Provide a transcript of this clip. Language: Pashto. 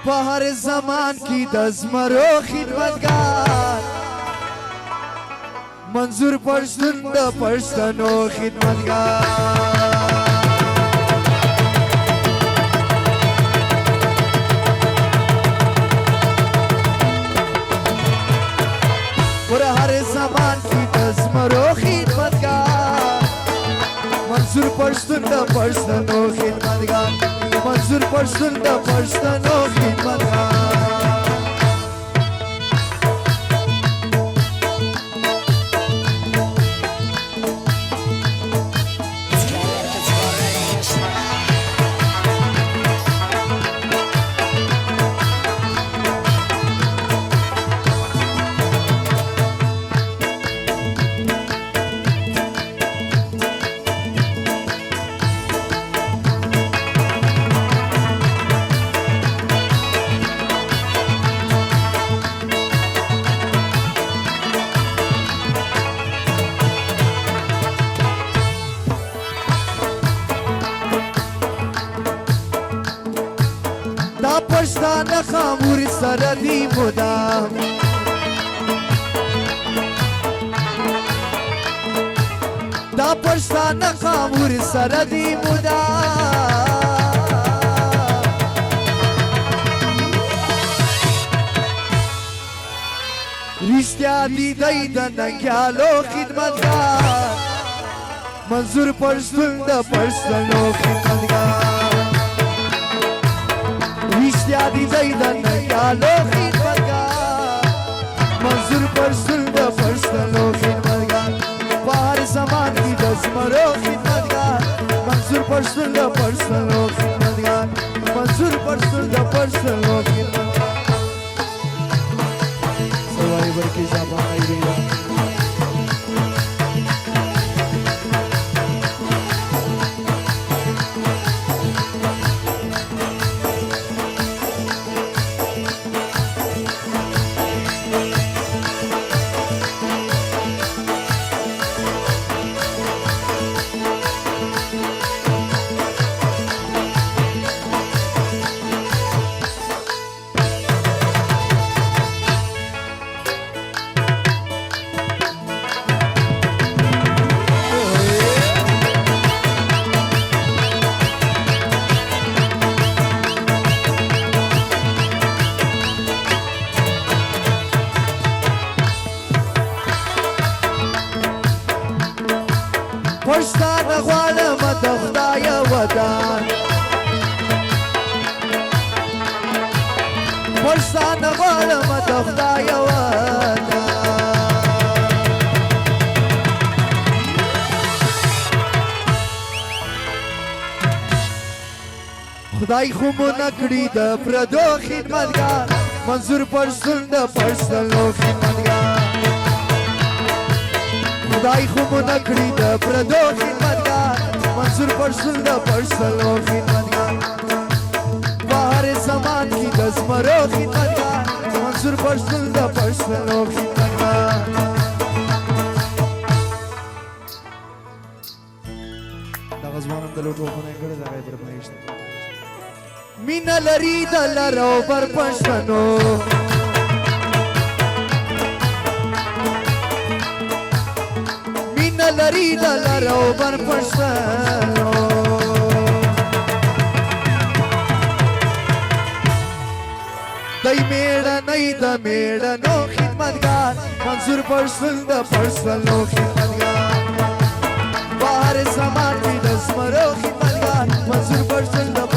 بهر زمان کی دزمرو خدمتگار منظور پرستون د پرستانو خدمتگار پر هر زمان کی دزمرو خدمتگار منظور پرستون د پرستانو خدمتگار منظور پرستون د پرستانو خدمتگار پښتانه خامور سره دی مدام دا پښتانه خامور سره دی مدام رښتیا دی د ننګیالو خدمتګار منظور پښتون د پښتنو خدمتګار رښتیا دی د ننګیالو خدمتګار منظور پښتون د پښتنو خدمتګار په هر زمان کې د زمرو خدمتګار منظور پښتون د پښتنو خدمتګار منظور پښتون د پښتنو خدمتګار سوای ورکی ځابا ایریدا پښتانه غواړم د خدای ودان پښتانه غواړم د خدای ودان خدای خو مو نکړي د پردو خدمتګار منظور پښتون د پښتنو خدمتګار خدای خو مو نکړي د پردو خدمتګار منظور پښتون د پښتنو خدمتګار په هر زمان کې د زمرو خدمتګار منظور پښتون د پښتنو خدمتګار دغه ځوانم د لوټو په نه کړه دغه پر پېښته مینا لري د لرو پر پښتنو لری د لرو بر پښتنو دای میړه نه د میړنو خدمتګار منظور پښتون د پښتنو خدمتګار بهر زمان کې د زمرو خدمتګار منظور پښتون د